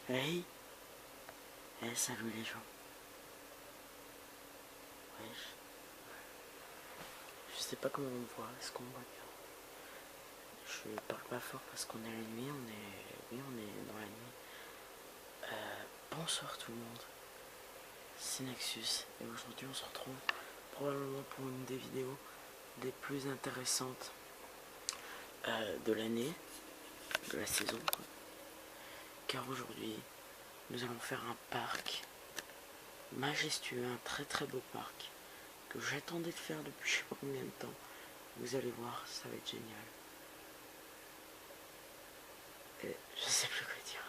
Hey, hey, salut les gens. Wesh. Je sais pas comment on me voit, est-ce qu'on me voit bien? Je parle pas fort parce qu'on est la nuit, on est dans la nuit. Bonsoir tout le monde, c'est Nexus et aujourd'hui on se retrouve probablement pour une des vidéos des plus intéressantes de l'année, de la saison quoi. Car aujourd'hui nous allons faire un parc majestueux, un très très beau parc que j'attendais de faire depuis je sais pas combien de temps. Vous allez voir, ça va être génial. Et je sais plus quoi dire.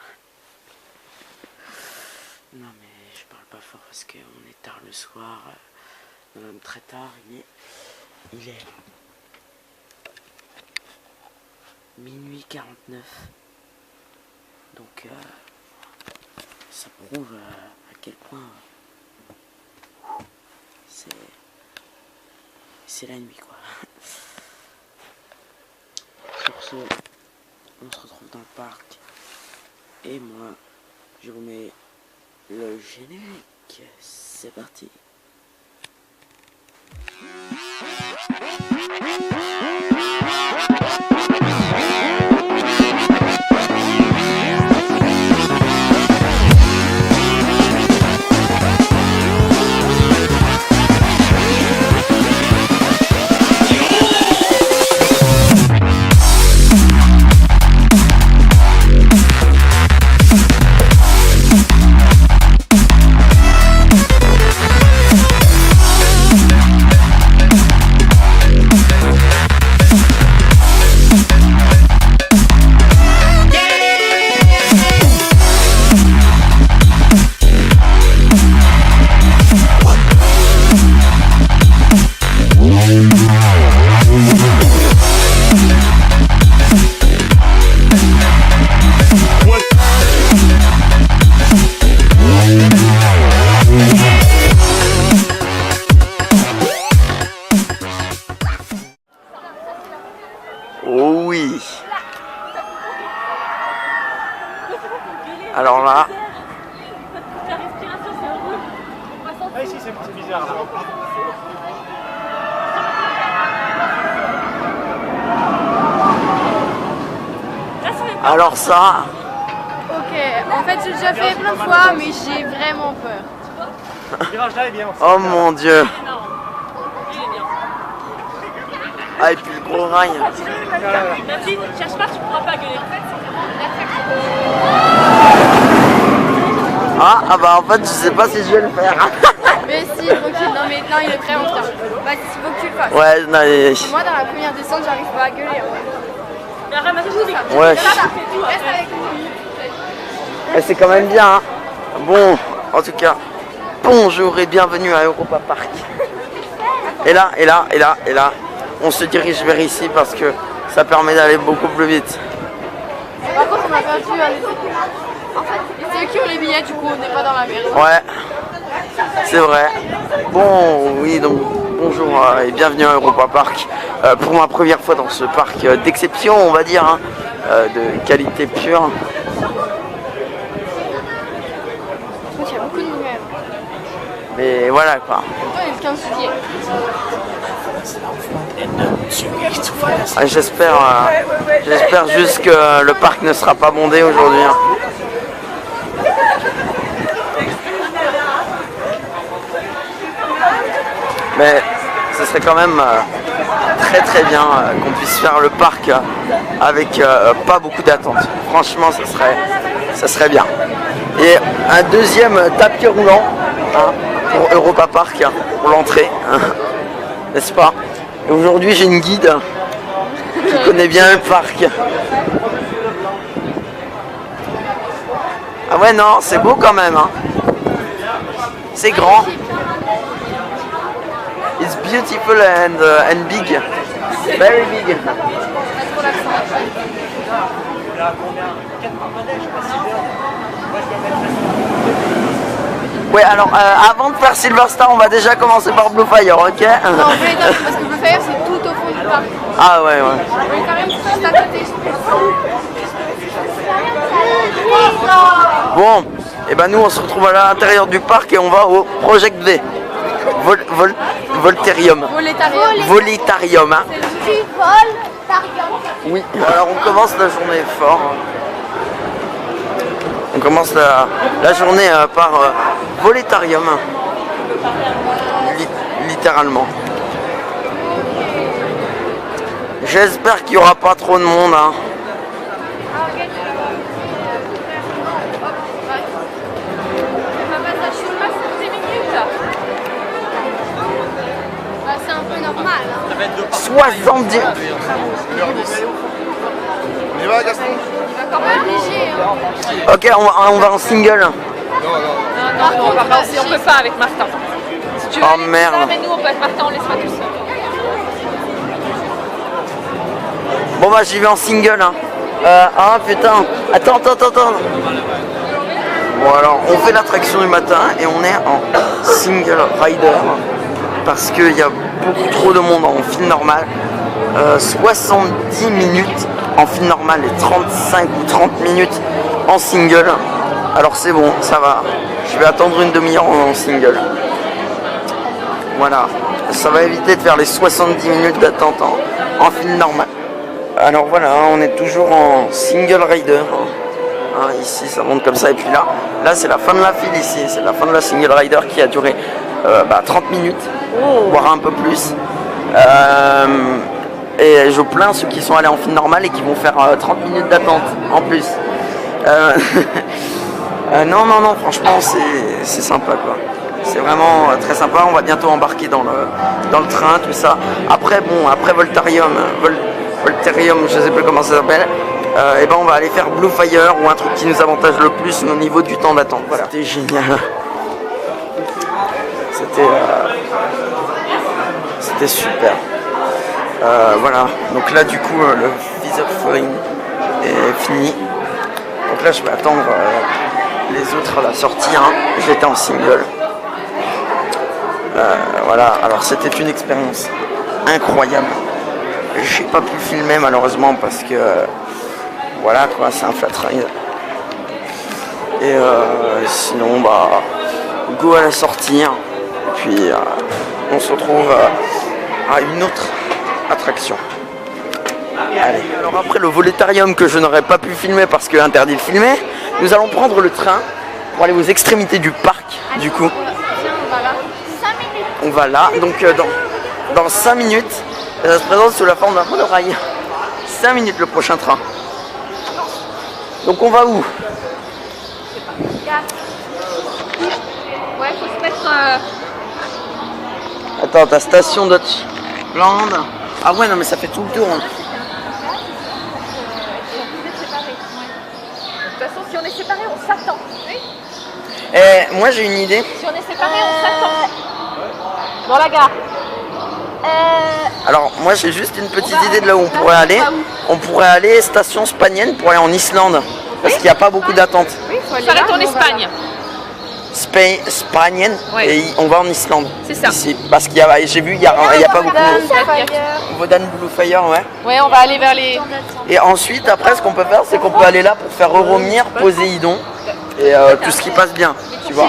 Non mais je parle pas fort parce qu'on est tard le soir, même très tard, il est minuit 49. Donc ça prouve à quel point c'est la nuit quoi. Sur ce, on se retrouve dans le parc et moi je vous mets le générique, c'est parti. Oh oui. Alors là. Ah ici c'est bizarre là. Alors ça. Ok, en fait j'ai déjà fait plein de fois mais j'ai vraiment peur. Le virage là est bien aussi. Oh mon dieu. Ah et puis le gros rail. Merci, cherche pas, tu pourras pas gueuler. Ah bah en fait je sais pas si je vais le faire. Mais si, tranquille, non mais non il est prêt en tout cas. Vas-y, il faut que tu le fasses. Ouais, non mais... Moi dans la première descente j'arrive pas à gueuler. Mais ramasse tout, Ouais. Reste avec nous. Et c'est quand même bien hein. Bon, en tout cas, bonjour et bienvenue à Europa Park. Et là, on se dirige vers ici parce que ça permet d'aller beaucoup plus vite. Par contre on a perdu en fait, c'est eux qui ont les billets du coup on n'est pas dans la merde. Ouais, c'est vrai. Bon, oui, donc bonjour et bienvenue à Europa Park. Pour ma première fois dans ce parc d'exception, on va dire, hein, de qualité pure. Il y a beaucoup de lumière. Mais voilà quoi. On est le 15 juillet. Ah, j'espère juste que le parc ne sera pas bondé aujourd'hui. Hein. Mais ce serait quand même très très bien qu'on puisse faire le parc avec pas beaucoup d'attente. Franchement, ça serait bien. Et un deuxième tapis roulant hein, pour Europa Park, pour l'entrée, hein, n'est-ce pas? Et aujourd'hui j'ai une guide qui connaît bien le parc. Ah ouais non, c'est beau quand même. Hein. C'est grand. It's beautiful and big. Very big. Ouais alors avant de faire Silver Star on va déjà commencer par Blue Fire, ok? Non, en vrai, non, parce que Blue Fire c'est tout au fond du parc. Ah ouais ouais. On est quand même juste à côté. Bon, et ben nous on se retrouve à l'intérieur du parc et on va au Project V. Voltarium. Voletarium, hein. Oui, alors on commence la journée fort. On commence la journée par Voletarium. Littéralement. J'espère qu'il n'y aura pas trop de monde, hein. C'est un peu normal. 70. On y va, Gaston? Quand même léger. Ok, on va en single. Non, on peut pas avec Martin. Si tu veux Oh aller merde. tout seul, mais nous on peut avec Martin, on laisse pas tout seul. Bon bah j'y vais en single, hein. Ah putain. Attends. Bon alors on fait l'attraction du matin et on est en single rider. Parce qu'il y a beaucoup trop de monde en file normale. 70 minutes en file normale et 35 ou 30 minutes en single. Alors c'est bon, ça va. Je vais attendre une demi-heure en single. Voilà. Ça va éviter de faire les 70 minutes d'attente en file normale. Alors voilà, on est toujours en single rider. Hein, ici ça monte comme ça et puis là c'est la fin de la file ici. C'est la fin de la single rider qui a duré 30 minutes, voire un peu plus. Et je plains ceux qui sont allés en file normale et qui vont faire 30 minutes d'attente en plus. Non, franchement c'est sympa quoi. C'est vraiment très sympa, on va bientôt embarquer dans le train, tout ça. Après Voltarium, je sais plus comment ça s'appelle, et ben on va aller faire Blue Fire ou un truc qui nous avantage le plus au niveau du temps d'attente. Voilà, c'était génial. C'était super. Voilà, donc là du coup le Feather Falling est fini. Donc là je vais attendre les autres à la sortie, hein. J'étais en single. Voilà, alors c'était une expérience incroyable. J'ai pas pu filmer malheureusement parce que voilà quoi, c'est un flat ride. Et sinon bah go à la sortie, hein. Et puis on se retrouve à une autre attraction. Allez. Alors après le Voletarium que je n'aurais pas pu filmer parce que interdit de filmer, nous allons prendre le train pour aller aux extrémités du parc. Du coup, on va là. Donc dans 5 minutes, ça se présente sous la forme d'un monorail. 5 minutes le prochain train. Donc on va où? Ouais, faut se mettre. Attends, ta station Dutchland. Ah ouais, non mais ça fait tout le tour. Hein. De toute façon, si on est séparés, on s'attend. Et moi j'ai une idée. Si on est séparés, on s'attend. Dans la gare. Alors moi j'ai juste une petite idée de là où on pourrait aller. On pourrait aller station Spanienne pour aller en Islande. Parce qu'il n'y a pas beaucoup d'attente. Oui, il faut aller en Espagne. Spanienne, ouais. Et on va en Islande. C'est ça. Ici. Parce qu'il y a, j'ai vu, il y a pas beaucoup de... Vodan Blue Fire, ouais. Ouais, on va aller vers les... Et ensuite, après, ce qu'on peut faire, c'est qu'on peut aller là pour faire Euromir, Poséidon. Et tout ce qui passe bien, tu vois.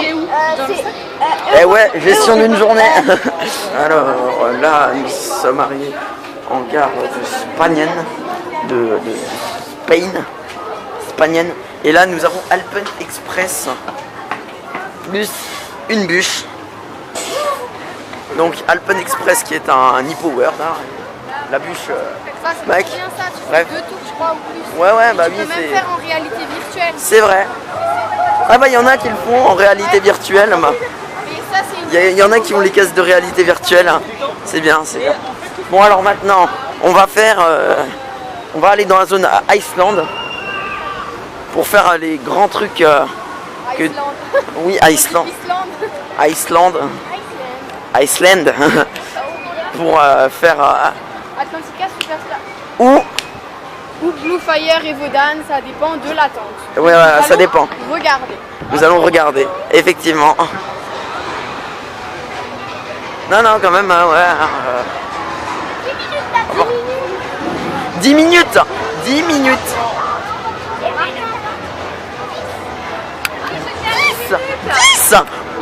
Et ouais, gestion d'une journée. Alors là, nous sommes arrivés en gare de Spanienne, de Spanienne. Et là, nous avons Alpen Express, plus une bûche. Donc Alpen Express qui est un e-power, la bûche. Mec, bref. 2 tours, je crois, ou plus. Ouais, bah tu oui, peux même faire en réalité virtuelle. C'est vrai. Ah bah il y en a qui le font en réalité virtuelle. Il y en a qui ont les cases de réalité virtuelle. C'est bien, c'est bien. Bon alors maintenant, on va aller dans la zone Iceland pour faire les grands trucs. Oui, Iceland. Pour faire. Atlantica Superstar. Ou Blue Fire et Vodan, ça dépend de l'attente. Ouais, ça dépend. Regardez. Nous allons regarder, effectivement. Non, quand même, ouais. 10 minutes. 10 minutes. 10.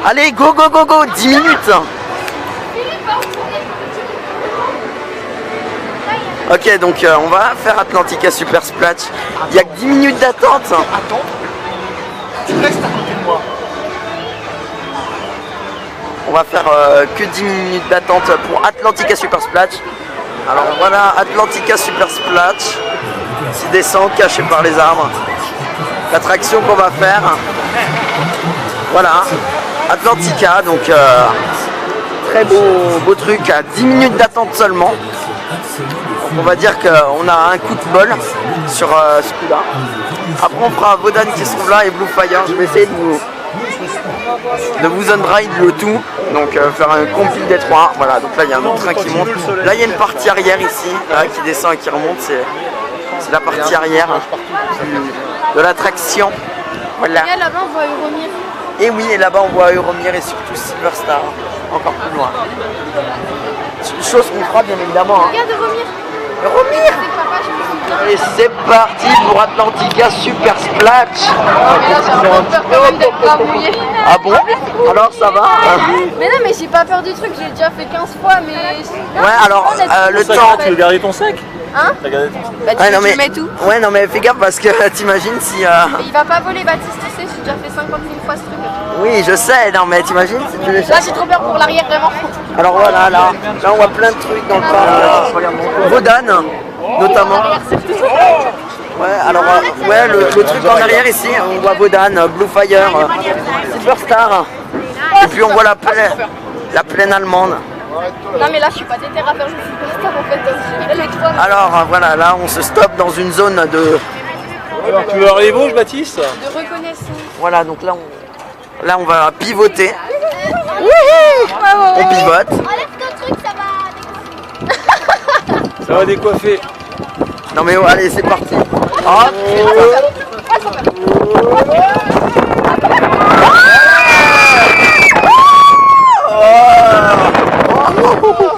Allez, go, go, go, go, 10 minutes. Ok, donc on va faire Atlantica Super Splash. Il n'y a que 10 minutes d'attente. Attends. Tu restes à côté de moi. On va faire que 10 minutes d'attente pour Atlantica Super Splash. Alors voilà, Atlantica Super Splash. Qui descend caché par les arbres. L'attraction qu'on va faire. Voilà, Atlantica, donc très beau truc à 10 minutes d'attente seulement. On va dire qu'on a un coup de bol sur ce coup-là. Après on fera Wodan qui se trouve là et Blue Fire. Je vais essayer de vous on-ride le tout. Donc faire un compil des trois. Voilà, donc là il y a un autre train qui monte. Là il y a une partie arrière ici, qui descend et qui remonte. C'est la partie arrière de l'attraction. Voilà. Et là-bas, on voit Euromir. Et oui, et là-bas on voit Euromir et surtout Silver Star, encore plus loin. Chose qu'on fera bien évidemment. Hein. Regarde Euromir. Euromir. Papa, je me souviens. Et c'est parti pour Atlantica Super Splash. Mais là, j'ai un peu peur quand même d'être pas mouillé. Ah bon? Alors ça va? Mais non, mais j'ai pas peur du truc, j'ai déjà fait 15 fois, mais... Ouais, alors le temps... Tu veux garder ton sac? Hein? T'as gardé ton sac? Bah tu, Ouais, non, tu mais... mets tout. Ouais, non mais fais gaffe parce que t'imagines si... Mais il va pas voler Baptiste, tu sais, j'ai déjà fait 50 000 fois ce truc. Oui, je sais, non mais t'imagines si tu les... Là, j'ai trop peur pour l'arrière, vraiment. Alors voilà, là on voit plein de trucs dans le parc. Wodan, notamment. L'arrière, c'est tout. Ouais, alors ouais, le truc en arrière ici, on voit Wodan, Blue Fire, Silver Star. Et puis on voit la plaine allemande. Non, mais là, je suis pas déter à faire je suis superstar en fait. Elle est trop... Alors voilà, là on se stoppe dans une zone de... Alors tu veux avoir les Vosges, Baptiste? De reconnaissance. Voilà, donc là on va pivoter. On pivote. Enlève ton truc, ça va décoiffer. Ça va décoiffer. Non mais ouais, allez, c'est parti. Hop.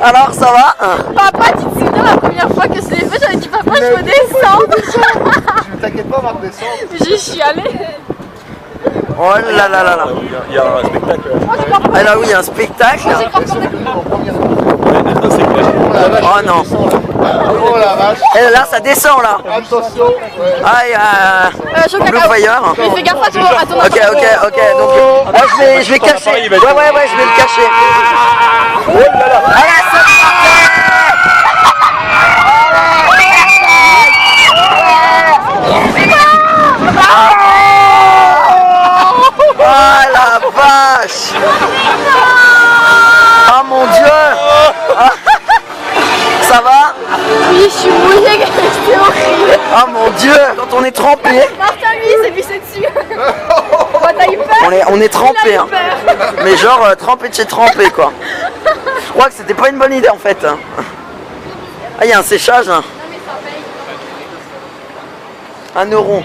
Alors ça va? Papa, tu te souviens la première fois que je l'ai fait, j'avais dit papa, je veux descendre. T'inquiète pas, Marc, descend. J'ai chialé. Oh là là là là. Il y a un spectacle. Ah là oui, il y a un spectacle. Oh non. Oh la vache. Et là ça descend là. Attention. Ah il y a Blue Fire. Mais fais gaffe à ton Ok, donc là je vais cacher. Ouais, je vais le cacher. Oh là là. Allez, c'est oh la vache. Oh mon dieu. Ça va? Oui, je suis mouillée, c'était horrible. Oh mon dieu. Quand on est trempé, Martin, lui, il s'est pissé dessus. Toi, t'as eu peur? on est trempé hein. Mais genre trempé de chez trempé quoi. Je crois que c'était pas une bonne idée en fait. Ah, il y a un séchage. Non, mais ça paye. 1 euro.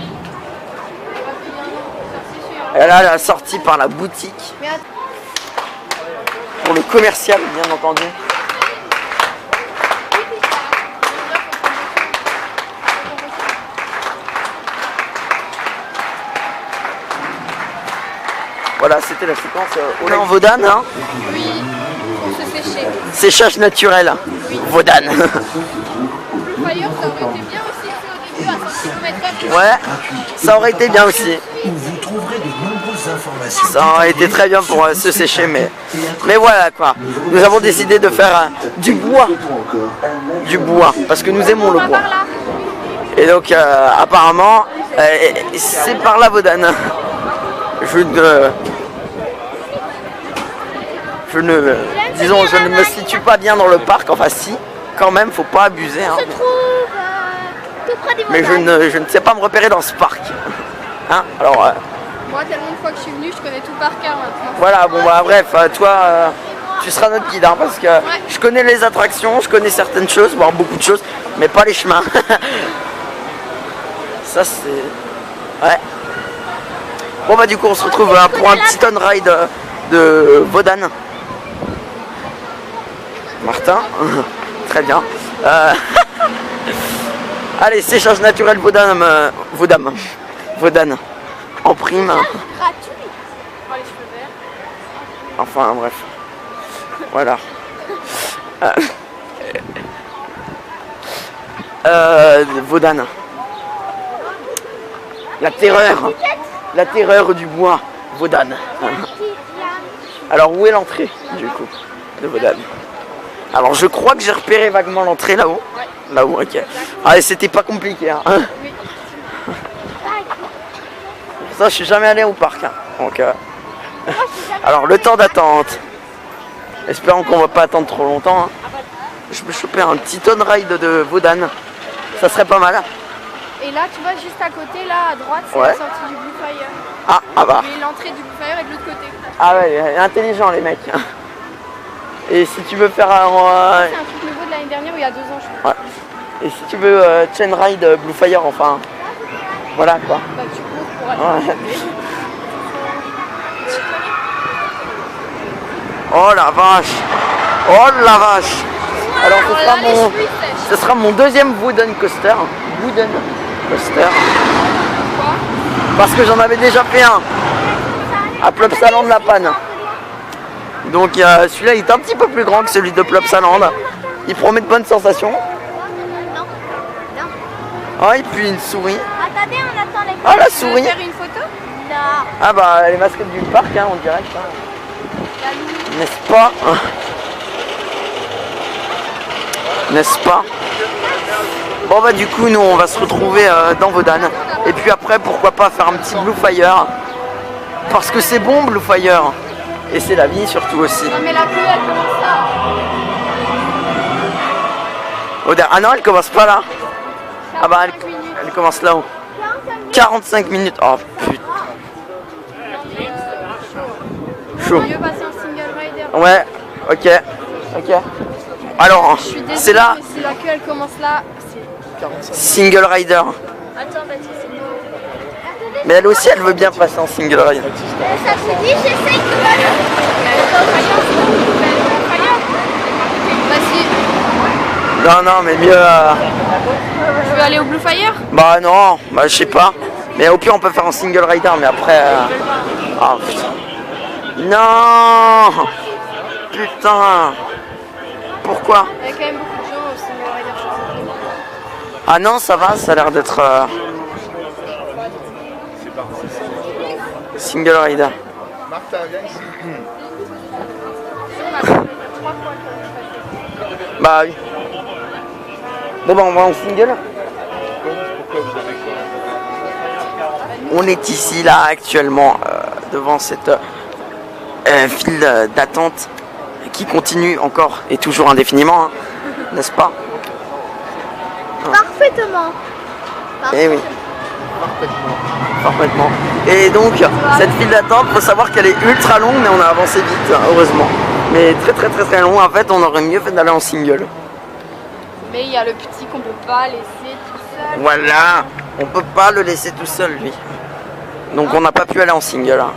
Et là, la sortie par la boutique. Mais attends. Pour le commercial, bien entendu. Voilà, c'était la séquence en Wodan. Hein. Oui, pour se sécher. Séchage naturel. Wodan. Le fire, ça aurait été bien aussi fait au début à 100 km/h. Ouais, ça aurait été bien aussi. Où vous trouverez de nombreuses informations. Ça aurait été très bien pour se sécher, mais voilà quoi. Nous avons décidé de faire du bois. Du bois, parce que nous aimons le bois. Et donc apparemment, c'est par la Wodan. Disons, je ne me situe pas bien dans le parc, enfin si, quand même, faut pas abuser. Hein. Se trouve tout près des Mais je ne sais pas me repérer dans ce parc. Hein, alors, Moi, tellement de fois que je suis venue, je connais tout par cœur maintenant. voilà, bon bah bref, toi, tu seras notre guide, hein, parce que je connais les attractions, je connais certaines choses, voire beaucoup de choses, mais pas les chemins. Ça c'est... Ouais. Bon bah du coup on se retrouve pour un petit on-ride de Wodan. Martin, très bien. Allez, séchage naturel Wodan, Wodan, en prime. Gratuit. Oh, les cheveux verts. Enfin bref. Voilà. Vaudane. La terreur du bois, Vaudane. Alors où est l'entrée du coup de Vaudane? Alors je crois que j'ai repéré vaguement l'entrée là-haut. Là-haut, ok. Ah, c'était pas compliqué. Hein. Pour ça, je suis jamais allé au parc. Hein. Donc, alors le temps d'attente. Espérons qu'on va pas attendre trop longtemps. Hein. Je peux choper un petit on ride de Vaudane. Ça serait pas mal. Et là, tu vois, juste à côté, là, à droite, c'est Ouais. la sortie du Blue Fire. Ah bah. Mais l'entrée du Blue Fire est de l'autre côté. Ah ouais, intelligent les mecs. Et si tu veux faire un... C'est un truc nouveau de l'année dernière où il y a 2 ans, je crois. Ouais. Et si tu veux chain ride Blue Fire, enfin... Voilà quoi. Bah, tu cours pour aller. Ouais. Oh la vache. Oh la vache. Alors ce sera mon deuxième wooden coaster. Wooden coaster. Parce que j'en avais déjà fait un. À Plopsaland de la Panne. Donc celui-là il est un petit peu plus grand que celui de Plopsaland. Il promet de bonnes sensations. Ah, et puis une souris. Attendez, on attend les Ah la Tu veux souris. faire une photo? Non. Ah bah les mascottes du parc hein, on dirait ça. N'est-ce pas? N'est-ce pas? Bon bah du coup nous on va se retrouver dans Vaudane. Et puis après pourquoi pas faire un petit Blue Fire. Parce que c'est bon Blue Fire. Et c'est la vie surtout aussi. Non, mais la queue, elle commence là. Ah non elle commence pas là. Ah bah elle commence là-haut. 45 minutes. Oh putain. Chaud. Mieux passer en single rider. Ouais, ok. Ok. Alors, Je suis désolée, c'est là, mais si la queue, elle commence là, c'est... single rider. Attends, Baptiste, c'est bon. Mais elle aussi, elle veut bien passer en single rider. Ça se dit, j'essaye de Bah si, Non, non, mais mieux... je veux aller au Blue Fire. Bah non, bah je sais pas. Mais au pire, on peut faire en single rider, mais après... Ah putain. Non. Putain. Pourquoi? Il y a quand même beaucoup de gens au single rider, je pense. Ah non, ça va, ça a l'air d'être... Single rider. Marc, t'as un bien ici. Bah oui. Bon bah on va en single. Pourquoi vous avez quoi? On est ici là actuellement devant cette file d'attente qui continue encore et toujours indéfiniment, hein, n'est-ce pas? Parfaitement. Eh oui, parfaitement. Et donc cette file d'attente, faut savoir qu'elle est ultra longue, mais on a avancé vite, heureusement. Mais très long. En fait, on aurait mieux fait d'aller en single. Mais il y a le petit qu'on peut pas laisser tout seul. Voilà, on peut pas le laisser tout seul lui. Donc on n'a pas pu aller en single, hein.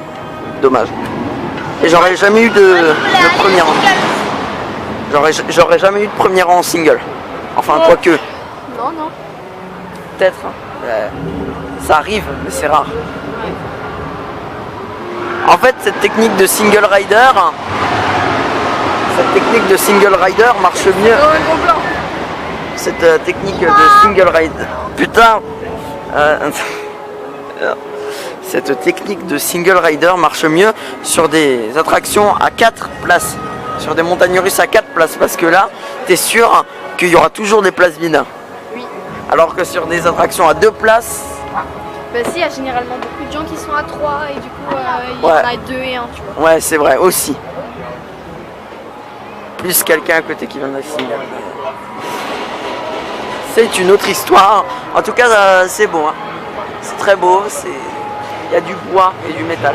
Dommage. Et j'aurais jamais eu de premier rang. J'aurais jamais eu de premier rang en single. Enfin, quoique, Non, non. peut-être. Hein. Ça arrive, mais c'est rare. En fait, cette technique de single rider marche mieux. Oh, un gros blanc. Cette technique de single rider. Putain. Cette technique de single rider marche mieux sur des attractions à 4 places, sur des montagnes russes à 4 places, parce que là, tu es sûr qu'il y aura toujours des places vides. Oui. Alors que sur des attractions à 2 places, Bah si, il y a généralement beaucoup de gens qui sont à 3 et du coup, il y Ouais. en a 2 et 1, tu vois. ouais, c'est vrai, aussi. Plus quelqu'un à côté qui vient de single. C'est une autre histoire. En tout cas, c'est beau. Hein. C'est très beau. Il y a du bois et du métal.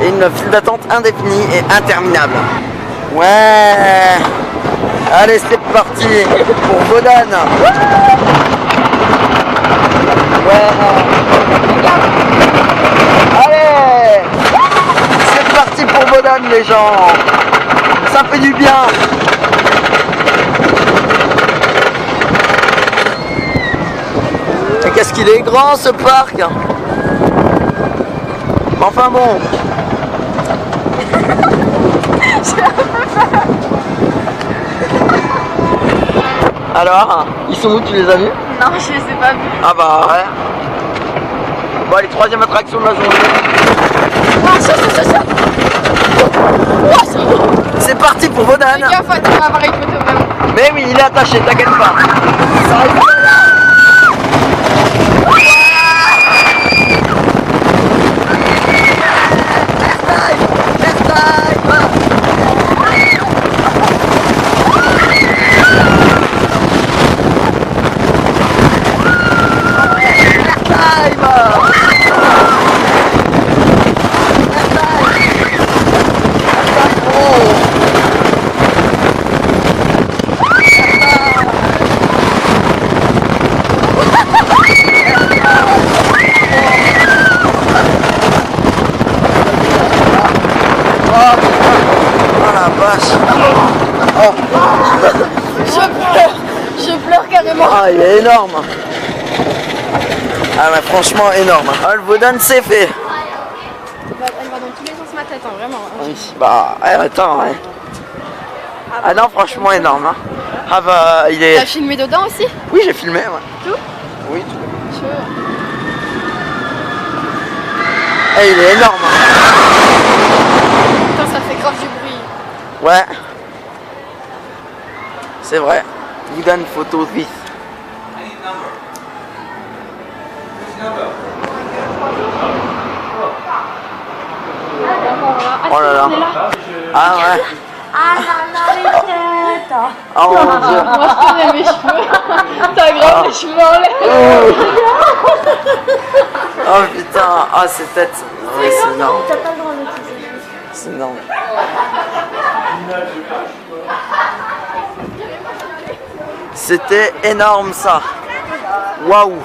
Et une file d'attente indéfinie et interminable. Ouais. Allez, c'est parti pour Vaudane. Ouais. Allez. C'est parti pour Vaudane, les gens. Ça fait du bien. Et qu'est-ce qu'il est grand ce parc. Enfin bon. Alors, ils sont où, tu les as vus? Non, je les ai pas vus. Ah bah ouais. Bon, les troisième attraction de la journée. Ah, ça. C'est parti pour Vodan. Fais gaffe, tu vas avoir une photo vraiment. Mais oui, il est attaché, t'inquiète pas. Ça arrive pas là. Je pleure carrément. Ah, il est énorme. Ah, mais franchement énorme. Ah, le Vodan c'est fait. Elle va dans tous les sens ma tête, hein, vraiment. Oui, bah, attends, ouais. Ah non, franchement énorme. Hein. Ah bah, il est. T'as filmé dedans aussi? Oui, j'ai filmé, ouais. Tout? Oui, tout. Chaud. Eh, il est énorme. Hein. Putain, ça fait grave du bruit. Ouais. C'est vrai. Vodan photo with. Oh là là. Ah ouais. Oh mon dieu. Moi, je connais mes cheveux. T'as grave les cheveux en l'air. Oh putain. Ah, c'est tête. Ouais, c'est énorme. C'est énorme. C'était énorme ça. Waouh.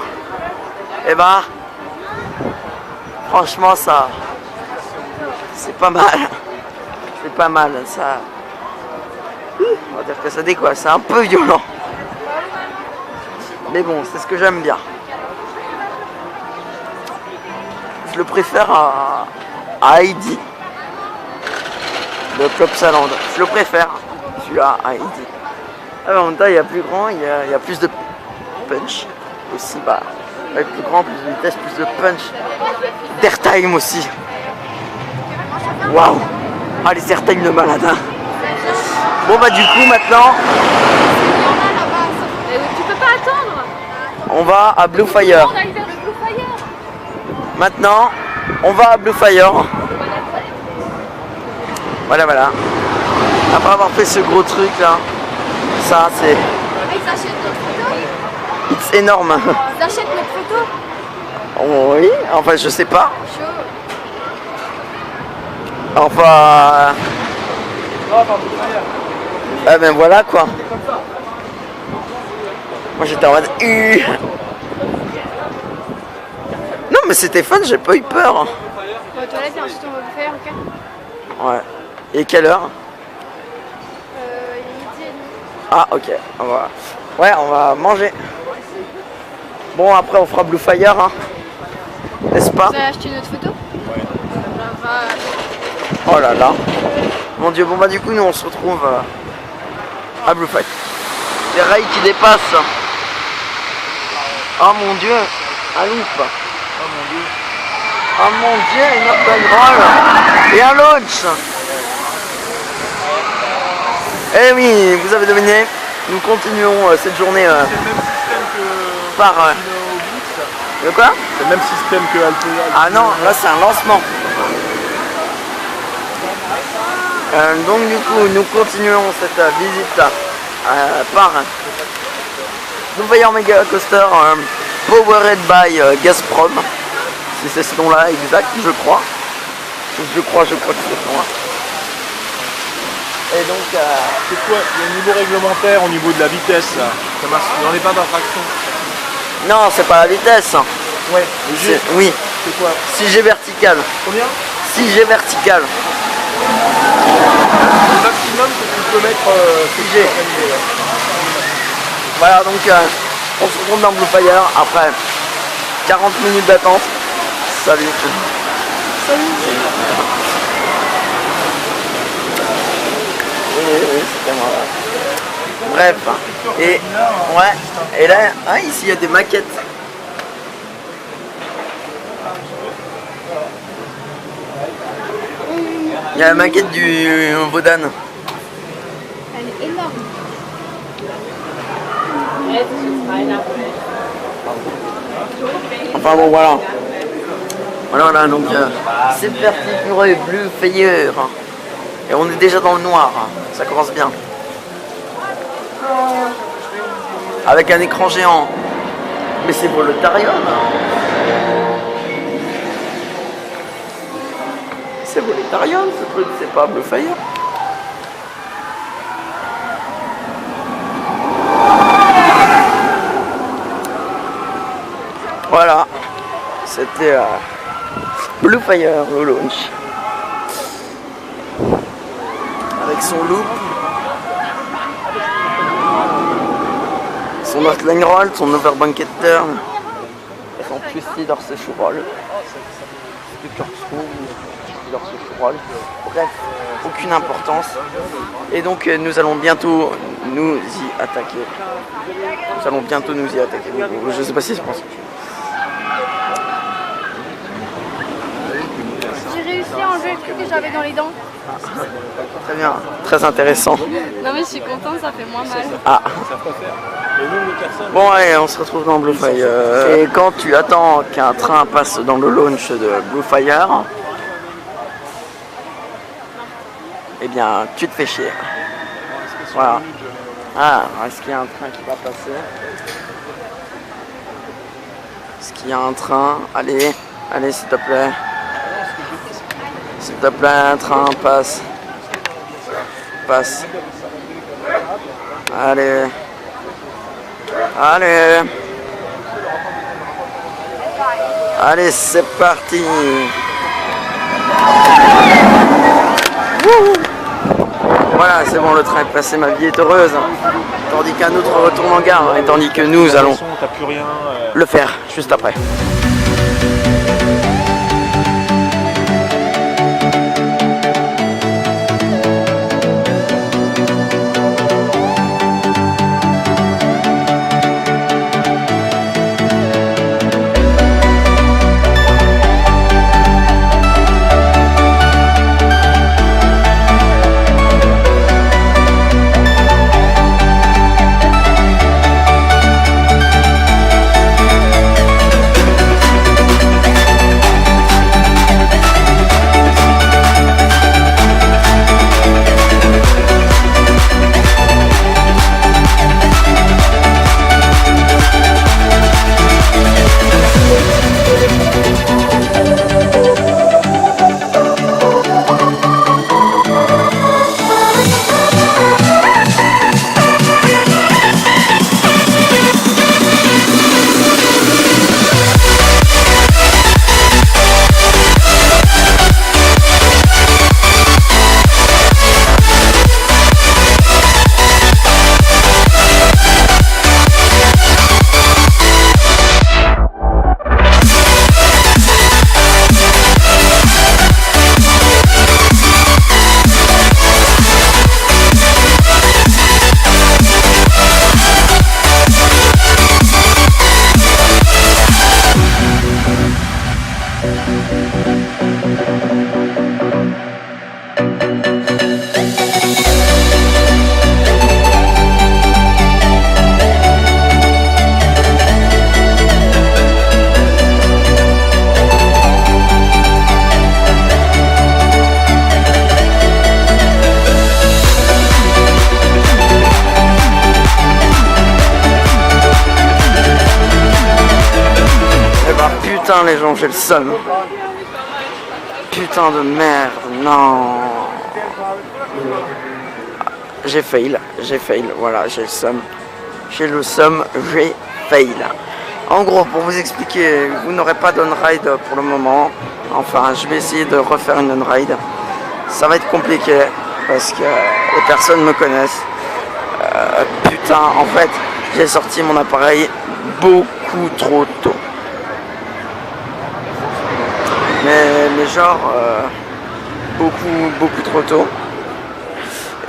Et ben, franchement ça, c'est pas mal. C'est pas mal ça. On va dire que ça décolle, c'est un peu violent. Mais bon, c'est ce que j'aime bien. Je le préfère à Heidi. Le Club Saland. Je le préfère. Celui-là à Heidi. Ah, en même temps, il y a plus grand, il y a plus de punch aussi. Bah, avec plus grand, plus de vitesse, plus de punch. D'airtime aussi. Waouh! Ah, les airtime de malade. Hein. Bon, bah, du coup, maintenant, Tu peux pas attendre. on va à Blue Fire. On arrive vers le Blue Fire. Maintenant, on va à Blue Fire. Voilà, voilà. Après avoir fait ce gros truc là, ça c'est. Ils achètent notre photo. It's énorme. Ils achètent notre photo. Oh, oui, enfin je sais pas. Chaud. Enfin. Ah ben voilà quoi. Moi j'étais en mode. Non mais c'était fun, j'ai pas eu peur. Bon, aux toilettes et ensuite on va le faire, ok? Ouais. Et quelle heure? Il est midi et demi. Ah ok, on va. Ouais, on va manger. Bon après on fera Blue Fire, hein. N'est-ce pas? Vous avez acheté notre photo? Ouais. Oh là là. Mon dieu, bon bah du coup nous on se retrouve à Blue Fire. Des rails qui dépassent. Oh mon dieu, un loop. Oh mon dieu, une upgrade roll et un launch. Eh oui, vous avez deviné, nous continuons cette journée par... De quoi? C'est le même système que Alpe. Ah non, là c'est un lancement. Donc du coup, nous continuons cette visite par Blue Fire Mega Coaster Powered by Gazprom. Si c'est ce nom-là exact, je crois. Je crois que c'est ce nom-là. Et donc... C'est quoi? Il y a un niveau réglementaire au niveau de la vitesse. Là. Ça marche. Il n'en est pas d'attraction. Non, c'est pas la vitesse. Ouais. Oui. C'est quoi? 6G vertical. Combien? 6G vertical. Le maximum que tu peux mettre 6G. Voilà, donc on se retrouve dans Blue Fire après 40 minutes d'attente. Salut. Salut. Oui, c'était moi. Bref, et ouais, et là, ah, ici il y a des maquettes. Il y a la maquette du Wodan. Elle est énorme. Enfin bon, voilà. Voilà, donc c'est parti pour Blue Fire. Et on est déjà dans le noir, ça commence bien. Avec un écran géant. Mais c'est Volotarium. C'est Volotarium ce truc, c'est pas Blue Fire. Voilà, c'était Blue Fire au launch. Avec son loop, son outline roll, son overbanket turn, et son twisted horseshoe roll. Bref, aucune importance. Et donc nous allons bientôt nous y attaquer. Je sais pas si je pense. J'ai réussi à enlever le truc que j'avais dans les dents. Très bien, très intéressant. Non mais je suis contente, ça fait moins mal. Ah. Bon allez, on se retrouve dans Blue Fire. Et quand tu attends qu'un train passe dans le launch de Blue Fire, eh bien tu te fais chier. Voilà. Ah, est-ce qu'il y a un train qui va passer? Est-ce qu'il y a un train? Allez, allez s'il te plaît. S'il te plaît, un train passe. Passe. Allez. Allez. Allez, c'est parti. Wouhou. Voilà, c'est bon, le train est passé, ma vie est heureuse. Tandis qu'un autre retourne en gare, et tandis que nous allons le faire juste après. Putain les gens, j'ai le seum. Putain de merde, non. J'ai fail, voilà, j'ai le seum. J'ai fail. En gros, pour vous expliquer, vous n'aurez pas d'on-ride pour le moment. Enfin, je vais essayer de refaire une on-ride. Ça va être compliqué parce que les personnes me connaissent. Putain, en fait, j'ai sorti mon appareil beaucoup trop tôt. Mais genre beaucoup trop tôt.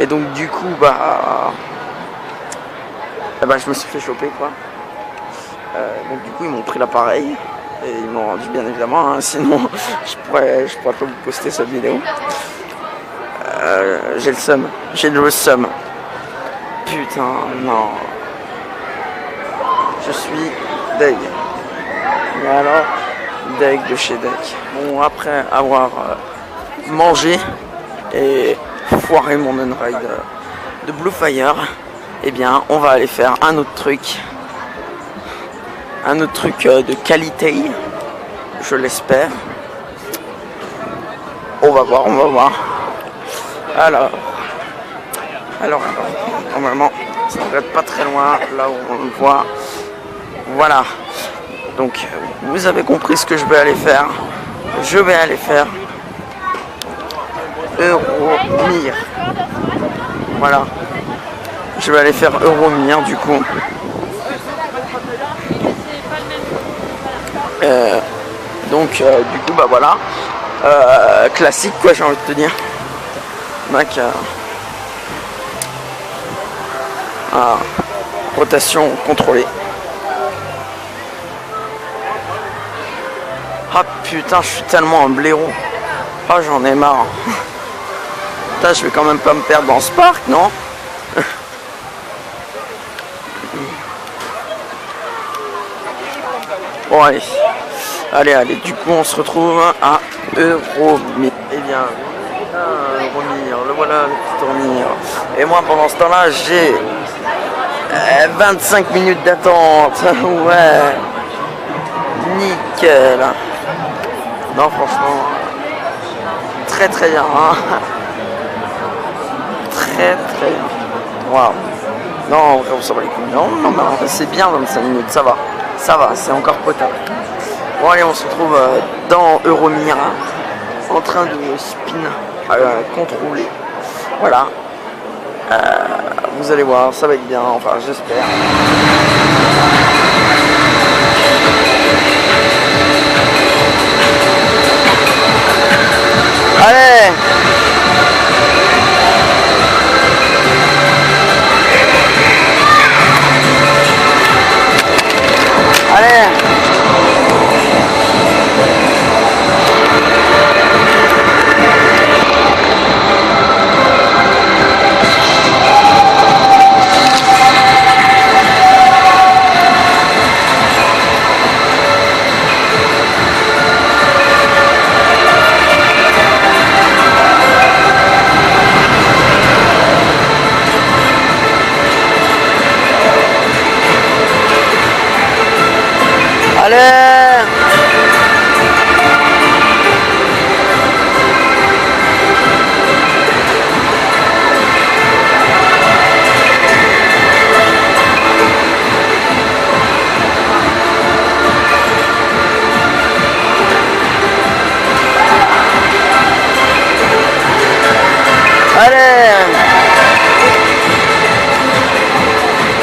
Et donc du coup je me suis fait choper quoi. Donc du coup ils m'ont pris l'appareil et ils m'ont rendu bien évidemment, hein, sinon je pourrais pas vous poster cette vidéo. J'ai le seum, putain non, je suis deg, mais alors deg de chez deg. Bon, après avoir mangé et foiré mon on-ride de Blue Fire, eh bien on va aller faire un autre truc de qualité, je l'espère. On va voir. Alors, normalement ça devrait être pas très loin, là où on le voit. Voilà, donc vous avez compris ce que je vais aller faire. Je vais aller faire Euromir. Voilà, je vais aller faire Euromir du coup. Du coup voilà, classique quoi, j'ai envie de te dire. Mec, rotation contrôlée. Ah putain, je suis tellement un blaireau. Ah, j'en ai marre. Putain, je vais quand même pas me perdre dans ce parc, non? Bon allez, du coup on se retrouve à Euromir. Eh bien, Euromir, le voilà, le petit Euromir. Et moi pendant ce temps-là, j'ai 25 minutes d'attente. Ouais, nickel. Non, franchement, très bien. Hein. Très bien. Waouh. Non, on s'en va les couilles. Non, c'est bien 25 minutes, ça va, c'est encore potable. Bon allez, on se retrouve dans Euromir, hein, en train de spin contrôler. Voilà. Vous allez voir, ça va être bien, enfin j'espère. Allez!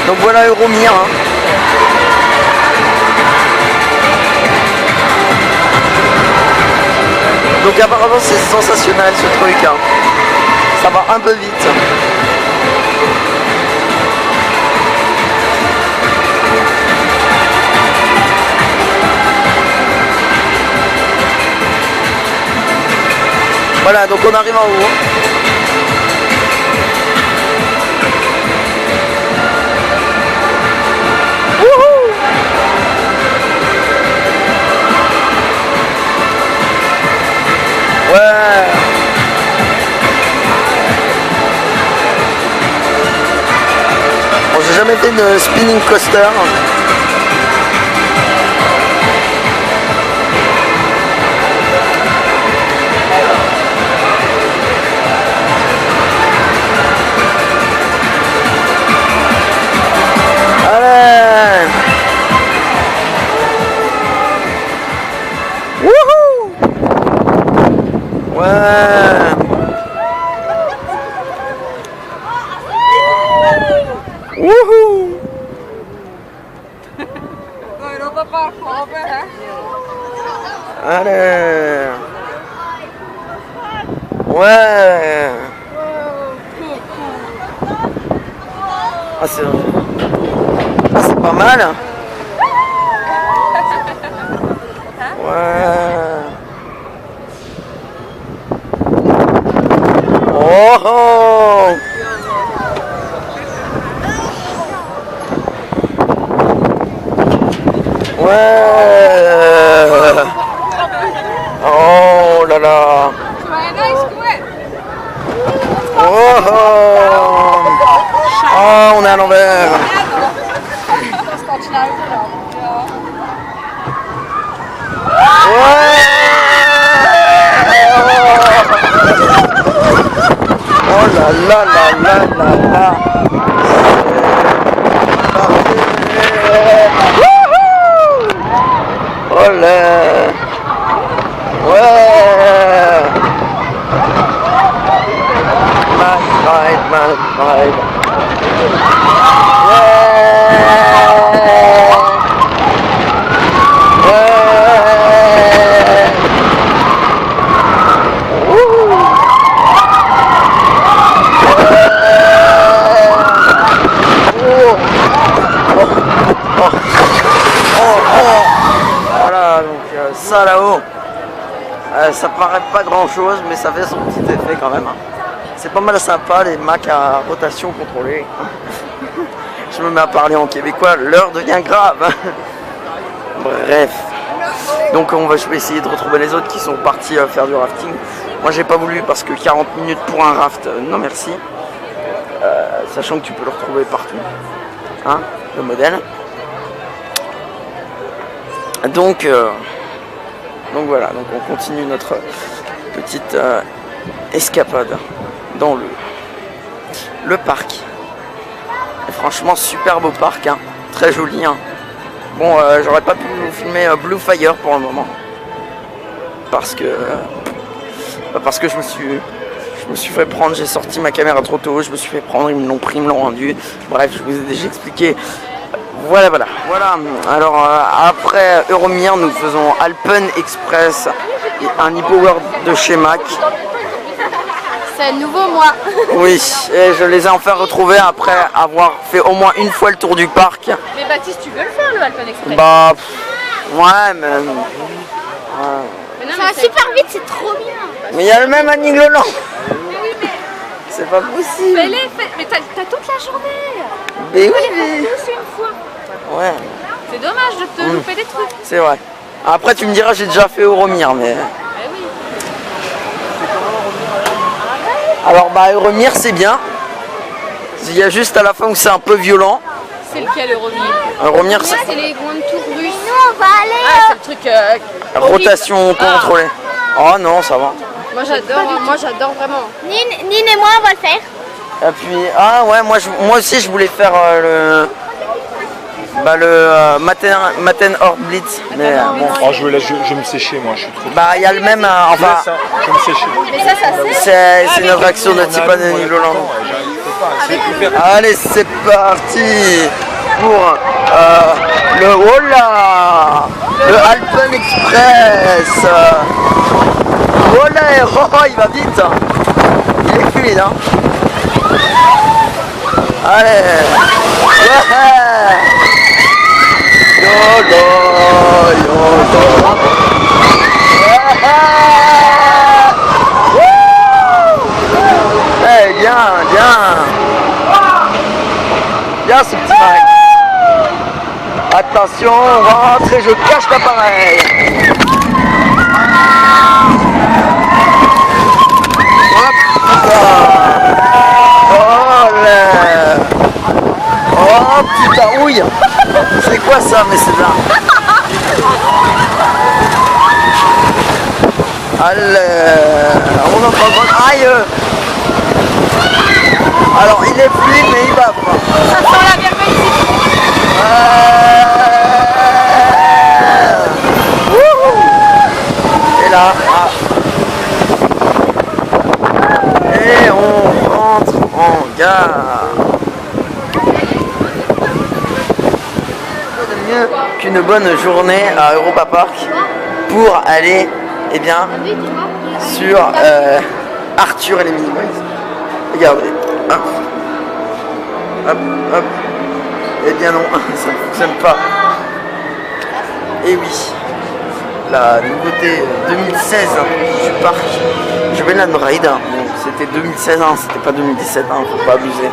Donc voilà Euromir. Hein. Donc apparemment c'est sensationnel ce truc. Hein. Ça va un peu vite. Voilà, donc on arrive en haut. Ouais. Bon, j'ai jamais fait de spinning coaster. Allez. Wouhou. Ouais. Wouhou. Allez. Ouais. Ah, c'est pas mal. Ouais. Oh, oh. Ouais. Oh là là. Oh, oh. Oh, on est à l'envers. Ouais. Oh là là là là là là. Oh là. Ouais. Man. Voilà, donc ça là-haut, ça paraît pas grand chose, mais ça fait son petit effet quand même. Hein. C'est pas mal sympa les Macs à rotation contrôlée. Je me mets à parler en québécois, l'heure devient grave. Bref. Donc on va essayer de retrouver les autres qui sont partis faire du rafting. Moi j'ai pas voulu parce que 40 minutes pour un raft, non merci. Sachant que tu peux le retrouver partout. Hein, le modèle. Donc voilà, donc on continue notre petite escapade dans le parc. Et franchement super beau parc, hein, très joli. Hein. Bon, j'aurais pas pu vous filmer Blue Fire pour le moment parce que je me suis fait prendre, j'ai sorti ma caméra trop tôt, je me suis fait prendre, ils me l'ont rendu. Bref, je vous ai déjà expliqué. Voilà. Alors après Euromir, nous faisons Alpen Express et un e-power de chez Mac. C'est nouveau moi. Oui, et je les ai enfin retrouvés après avoir fait au moins une fois le tour du parc. Mais Baptiste, tu veux le faire le Alpen Express? Bah, ouais, mais... Ça va super vite, c'est trop bien. Mais il y a le même à Nigloland. C'est pas possible. Mais t'as toute la journée. Mais oui, mais... Tous une fois. Ouais. C'est dommage de te louper des trucs. C'est vrai. Après, tu me diras, j'ai déjà fait Euromir, mais... Oui. Alors, bah, Euromir, c'est bien. Il y a juste à la fin où c'est un peu violent. C'est lequel Euromir? Euromir, c'est... C'est les grandes tours russes. Nous, on va aller. Ah, c'est le truc... rotation contrôlée. Oh non, ça va. Moi j'adore vraiment. Nine et moi, on va le faire. Et puis, ah ouais, moi aussi, je voulais faire le Maten Hors Blitz. Mais bon. Oh, je vais me sécher, moi, je suis trop... Bah, il y a le même, enfin... Ça, je vais me sécher. Mais ça C'est une attraction de type Nigloland. Allez, c'est parti pour le Hola, le Alpen Express. Hola, oh, il va vite. Il est fluide, hein. Allez. Ouais. Yolo. Hey, bien. Bien ce petit mec. Attention, on rentre et je cache l'appareil. Oh putain, ouille. C'est quoi ça, mais c'est là. Allez, on en prend. Aïe. Alors il est fluide mais il va pas. Ça sent la vermeille. Et là, et on rentre en gare. Mieux qu'une bonne journée à Europa Park pour aller, eh bien, sur Arthur et les Minimoys. Regardez. Hop, hop. Eh bien non, ça ne fonctionne pas. Et oui, la nouveauté 2016 du parc Juveland Ride. Bon, c'était 2016, hein, c'était pas 2017, hein, faut pas abuser.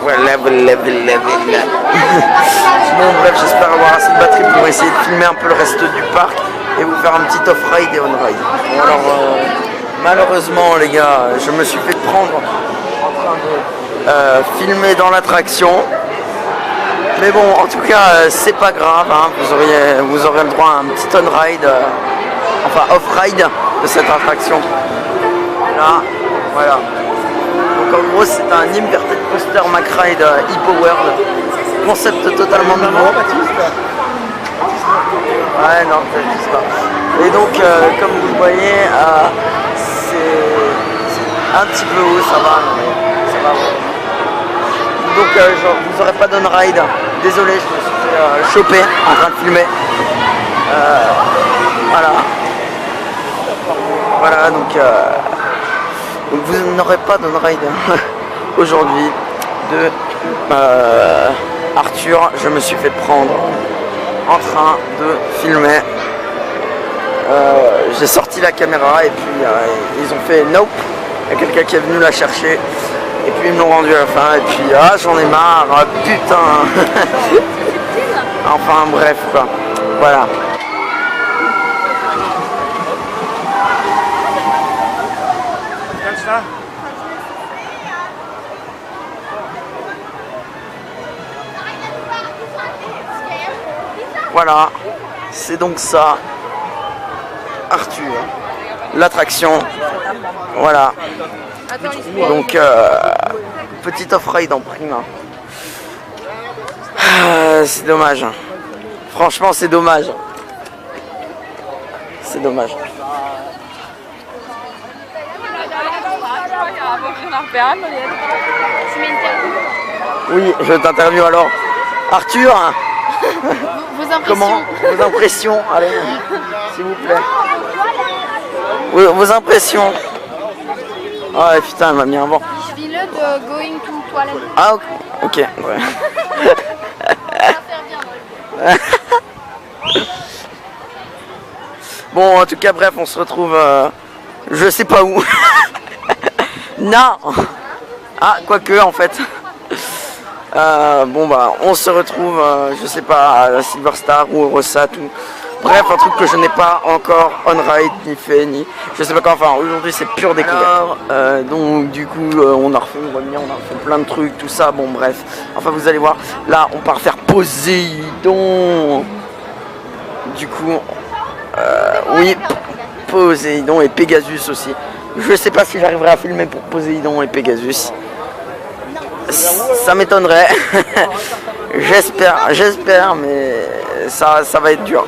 Voilà. Bon bref, j'espère avoir assez de batterie pour essayer de filmer un peu le reste du parc et vous faire un petit off-ride et on-ride. Alors malheureusement les gars, je me suis fait prendre en train de filmer dans l'attraction. Mais bon, en tout cas, c'est pas grave, hein, vous aurez le droit à un petit on-ride, enfin off-ride de cette attraction. Là, voilà. Donc en gros, c'est un inverted coaster McRide Hippo World, concept totalement nouveau. Ouais, non, Baptiste pas. Et donc, comme vous le voyez, c'est un petit peu haut, ça va, mais ça va. Donc, vous aurez pas d'on-ride. Désolé, je me suis fait choper en train de filmer. Voilà. Voilà, donc vous n'aurez pas d'on-ride aujourd'hui de Arthur. Je me suis fait prendre en train de filmer. J'ai sorti la caméra et puis ils ont fait nope. Il y a quelqu'un qui est venu la chercher. Et puis ils me l'ont rendu à la fin et puis j'en ai marre, putain. Enfin bref quoi, voilà. Voilà, c'est donc ça, Arthur, l'attraction, voilà. Donc, petit off-ride en prime. C'est dommage. Franchement, c'est dommage. C'est dommage. Oui, je t'interviewe alors. Arthur, Vos impressions. comment vos impressions? Allez, s'il vous plaît. Vos impressions. Ah oh, putain, elle m'a mis un vent. Je vis le de going to toilette. Ah ok, ouais. Bon, en tout cas, bref, on se retrouve, je sais pas où. Non. Ah, quoique, en fait. Bon, bah, on se retrouve, je sais pas, à la Silver Star ou au Rosat ou... Bref, un truc que je n'ai pas encore on-ride, ni fait, ni... Je sais pas quoi, enfin, aujourd'hui, c'est pure découverte. Donc, du coup, on a refait une remise, on a refait plein de trucs, tout ça, bon, bref. Enfin, vous allez voir, là, on part faire Poséidon. Du coup, oui, Poséidon et Pegasus aussi. Je sais pas si j'arriverai à filmer pour Poséidon et Pegasus. Ça m'étonnerait. J'espère, mais ça va être dur.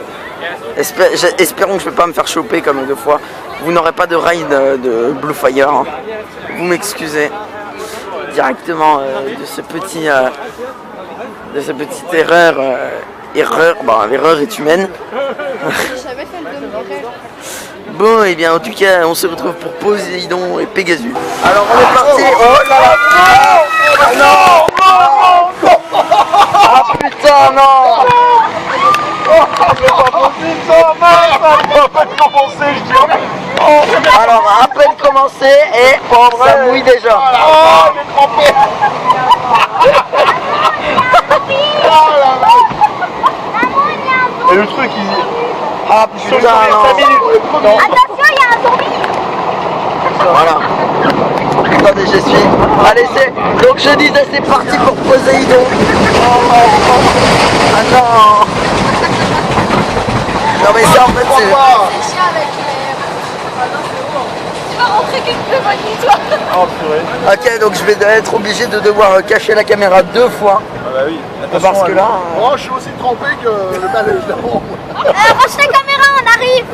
Espérons que je ne vais pas me faire choper comme deux fois. Vous n'aurez pas de ride de Blue Fire. Hein. Vous m'excusez directement de cette petite erreur. L'erreur est humaine. J'avais fait le demi-erreur. Bon, et bien en tout cas, on se retrouve pour Poséidon et Pegasus. Alors on est parti. Oh là là. Non. Ah putain, non. Alors à peine commencé et ça mouille déjà. Et le truc, il... Ah putain, non. Attention, il y a un zombie. Voilà. Attendez, je suis. Allez, c'est. Donc je disais, c'est parti pour Poséidon. Ah non. Non mais ça en fait c'est... C'est chiant avec les... Tu vas rentrer qu'une plus bonne toi. Oh purée. Ok, donc je vais être obligé de devoir cacher la caméra deux fois. Ah bah oui. Parce que là... Oh, je suis aussi trempé que le balai d'avant. Range la caméra, on arrive.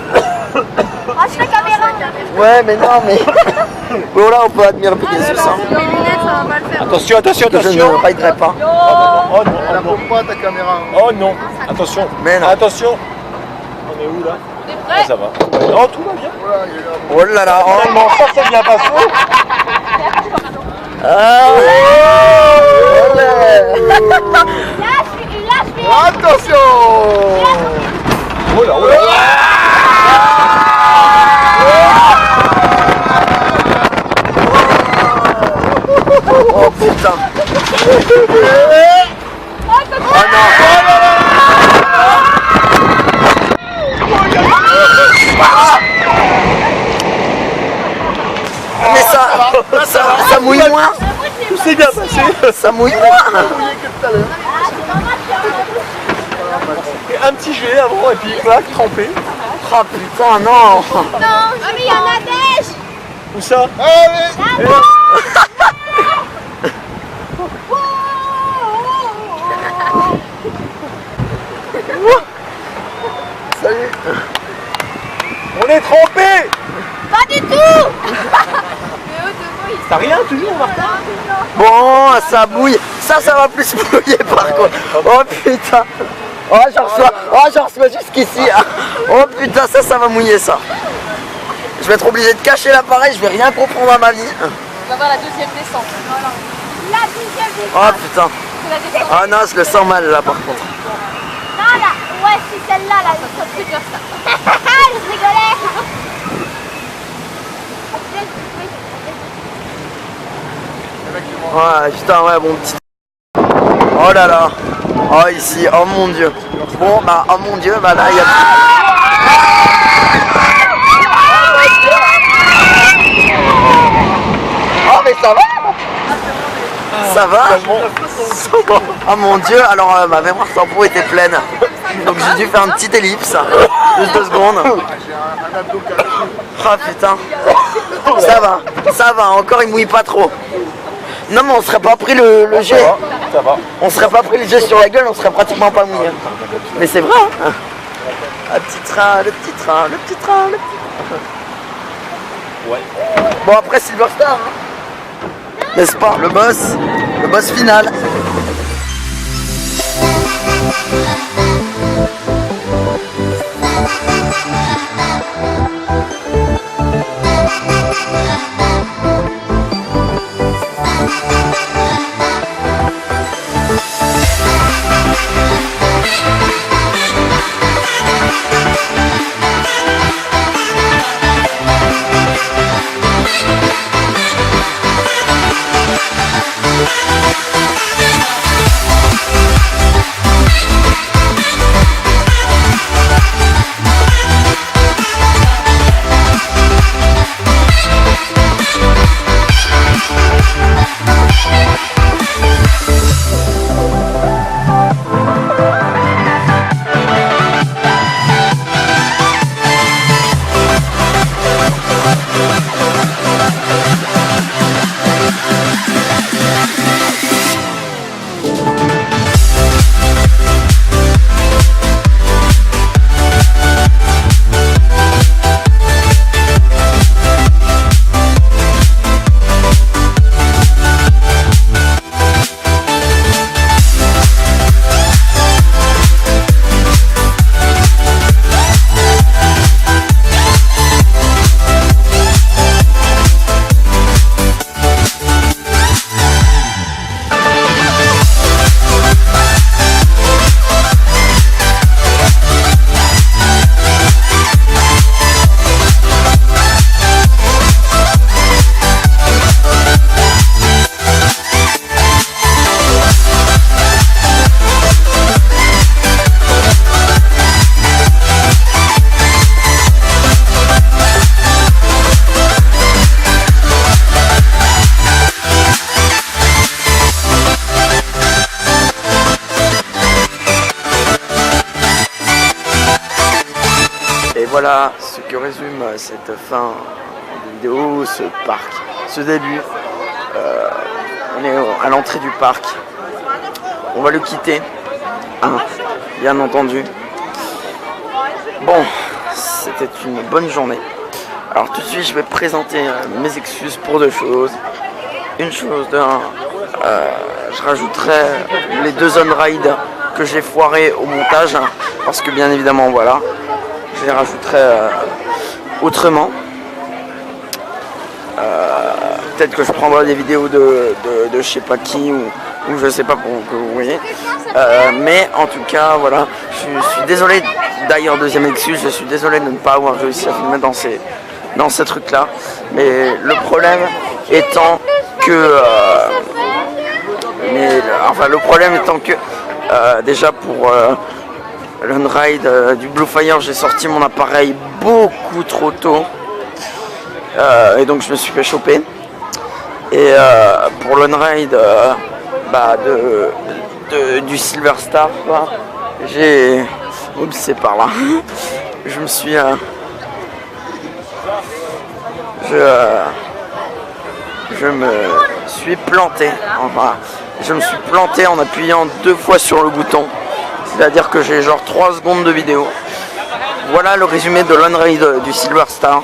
Range la caméra. Ouais, mais non, mais... Bon là, on peut admirer Pegasus. Hein. Mes lunettes, ça va pas le faire. Attention, attention, Que je attention. ne riderai pas. Oh non, Elle apporte pas ta caméra. oh non. Attention. Mais non. Attention. On est où là? T'es Ah, prêt? ça va. Oh, tout va bien. Voilà, il est là. Oh là là, oh Non, ça s'est bien passé. Ah, Attention. Oh là, oh là. Oh putain. Oh non. Mais ça mouille moins. Tout s'est bien passé. Ça mouille moins. Et un petit jet avant et puis clac, trempé. Oh putain, non. Non, mais il y en a neige. Où ça? Allez. Salut. On est trempé. Pas du tout. T'as rien toujours, Martin? Bon, ça bouille. Ça va plus bouiller par contre. Oh putain. Oh, j'en reçois jusqu'ici. Oh putain, ça va mouiller ça. Je vais être obligé de cacher l'appareil, je vais rien comprendre à ma vie. On va voir la deuxième descente. La deuxième descente. Oh putain. C'est la descente. Ah non, je le sens mal là par contre. Non, là. Ouais, c'est celle-là, là. Ça te fait peur, ça. Je rigolais. Ouais, putain, ouais, mon petit. Oh là là. Oh, ici, oh mon dieu. Bon, bah, oh mon dieu, bah là, il y a. Oh, mais ça va? Ça va? Oh mon dieu, alors ma mémoire tempo était pleine. Donc j'ai dû faire une petite ellipse. Juste 2 secondes. Ah putain. Ça va, encore il mouille pas trop. Non mais on serait pas pris le jet. Ça va. On serait pas pris le jet sur la gueule, on serait pratiquement pas mouillé. Mais c'est vrai hein. Le petit train. Ouais. Bon après Silverstar hein. N'est-ce pas? Le boss final. Voilà ce que résume cette fin de vidéo, ce parc, ce début. On est à l'entrée du parc. On va le quitter, hein, bien entendu. Bon, c'était une bonne journée. Alors tout de suite, je vais présenter mes excuses pour 2 choses. Une chose, je rajouterai les 2 on-ride que j'ai foiré au montage, hein, parce que bien évidemment, voilà. Je les rajouterai autrement. peut-être que je prendrai des vidéos de je sais pas qui ou je sais pas pour que vous voyez. Mais en tout cas, voilà, je suis désolé. D'ailleurs, deuxième excuse, je suis désolé de ne pas avoir réussi à filmer dans ces trucs-là. Mais le problème étant que... le problème étant que déjà pour l'Unride du Blue Fire, j'ai sorti mon appareil beaucoup trop tôt. Et donc je me suis fait choper. Et pour l'Unride du Silver Star, j'ai... Oups, c'est par là. Je me suis... je me suis planté. Enfin, je me suis planté en appuyant 2 fois sur le bouton. C'est-à-dire que j'ai genre 3 secondes de vidéo. Voilà le résumé de l'Unride du Silver Star.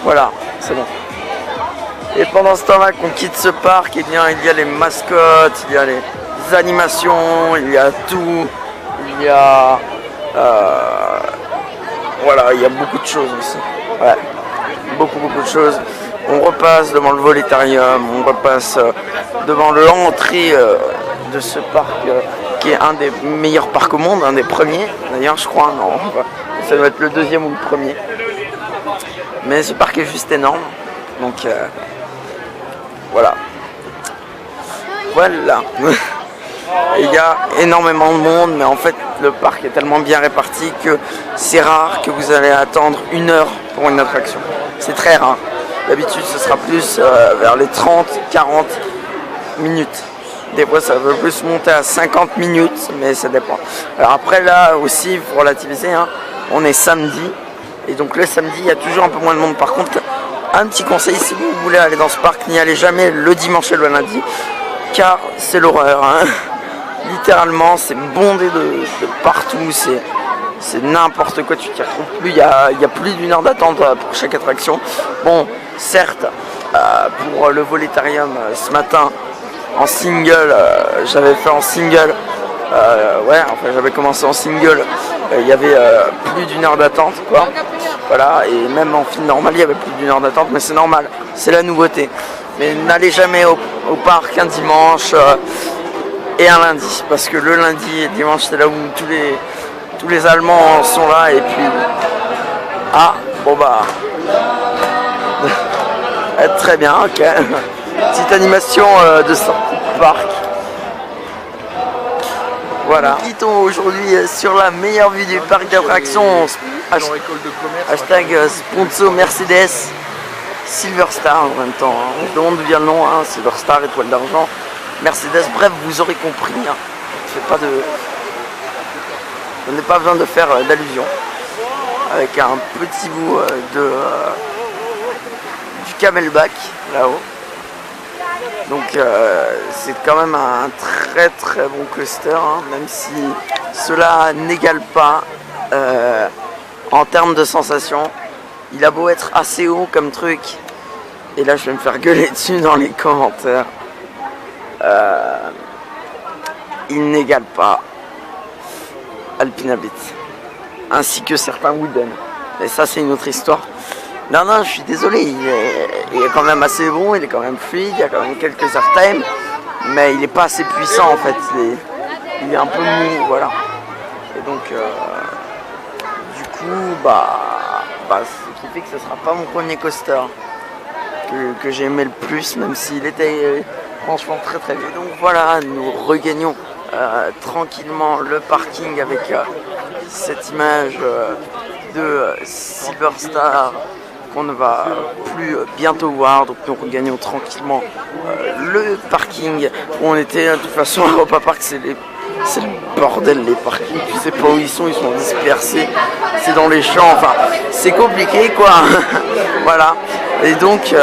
Voilà, c'est bon. Et pendant ce temps-là qu'on quitte ce parc, eh bien, il y a les mascottes, il y a les animations, il y a tout, il y a... voilà, il y a beaucoup de choses aussi. Ouais, beaucoup de choses. On repasse devant le Voletarium, on repasse devant l'entrée de ce parc qui est un des meilleurs parcs au monde, un des premiers. D'ailleurs, je crois, non, ça doit être le 2e ou le 1er. Mais ce parc est juste énorme, donc voilà. Voilà. Il y a énormément de monde, mais en fait le parc est tellement bien réparti que c'est rare que vous allez attendre 1 heure pour une attraction. C'est très rare. D'habitude ce sera plus vers les 30-40 minutes. Des fois ça peut plus monter à 50 minutes, mais ça dépend. Alors après là aussi, il faut relativiser, hein, on est samedi, et donc le samedi il y a toujours un peu moins de monde. Par contre, un petit conseil, si vous voulez aller dans ce parc, n'y allez jamais le dimanche et le lundi, car c'est l'horreur, hein. Littéralement, c'est bondé de partout, c'est n'importe quoi, tu t'y retrouves plus, il y a plus d'1 heure d'attente pour chaque attraction. Bon, certes, pour le Voletarium ce matin, en single, j'avais fait en single, j'avais commencé en single, il y avait plus d'1 heure d'attente, quoi. Voilà, et même en film normal, il y avait plus d'1 heure d'attente, mais c'est normal, c'est la nouveauté. Mais n'allez jamais au parc un dimanche et un lundi, parce que le lundi et le dimanche, c'est là où tous les Allemands sont là, et puis... Ah, bon bah... Très bien, ok. Petite animation de sortie de parc. Voilà. Quittons aujourd'hui sur la meilleure vue du parc d'attractions. Hashtag sponsor Mercedes Silver Star en même temps. Hein. On se demande d'où vient le nom, hein, Silver Star, étoile d'argent. Mercedes, bref, vous aurez compris. Hein. On n'a pas besoin de faire d'allusion. Avec un petit bout du camelback là-haut. Donc c'est quand même un très très bon coaster, hein, même si cela n'égale pas en termes de sensation. Il a beau être assez haut comme truc, et là je vais me faire gueuler dessus dans les commentaires. Il n'égale pas Alpinabit, ainsi que certains Wooden. Et ça c'est une autre histoire. Non, je suis désolé, il est quand même assez bon, il est quand même fluide, il y a quand même quelques airtime, mais il n'est pas assez puissant en fait, il est un peu mou, voilà. Et donc, du coup, ce qui fait que ce sera pas mon premier coaster que j'ai aimé le plus, même s'il était franchement très très bien. Donc voilà, nous regagnons tranquillement le parking avec cette image de Silver Star qu'on ne va plus bientôt voir. Donc nous regagnons tranquillement le parking où on était. De toute façon à Europa Park, c'est le bordel, les parkings, tu sais pas où ils sont dispersés, c'est dans les champs, enfin c'est compliqué quoi. Voilà, et donc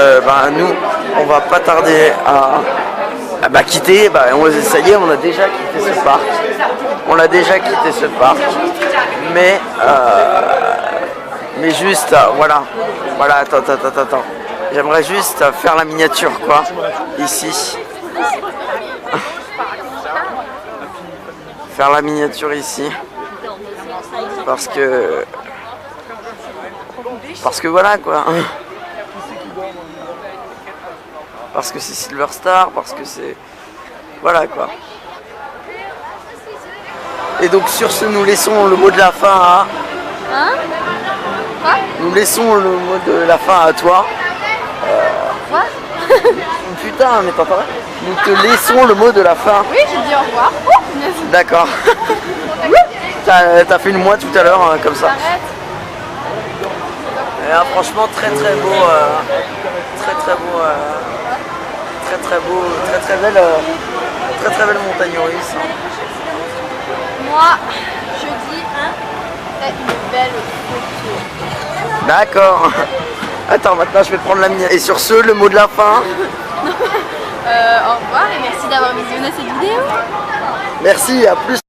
nous on va pas tarder à quitter, ça y est, on a déjà quitté ce parc, mais juste, voilà, attends, j'aimerais juste faire la miniature quoi, ici. Faire la miniature ici. Parce que voilà quoi. parce que c'est Silver Star, parce que c'est... Voilà quoi. Et donc sur ce, nous laissons le mot de la fin à... Hein? Quoi? Nous laissons le mot de la fin à toi. Quoi? Putain, mais t'entends rien? Nous te laissons le mot de la fin. Oui, j'ai dit au revoir. D'accord. T'as fait une moue tout à l'heure, comme ça. Arrête. Et, franchement, très beau. Très beau. Très belle montagne russe. Moi, je dis c'est une belle photo. D'accord. Attends, maintenant je vais prendre la mienne. Et sur ce, le mot de la fin. Au revoir et merci d'avoir visionné cette vidéo. Merci, à plus.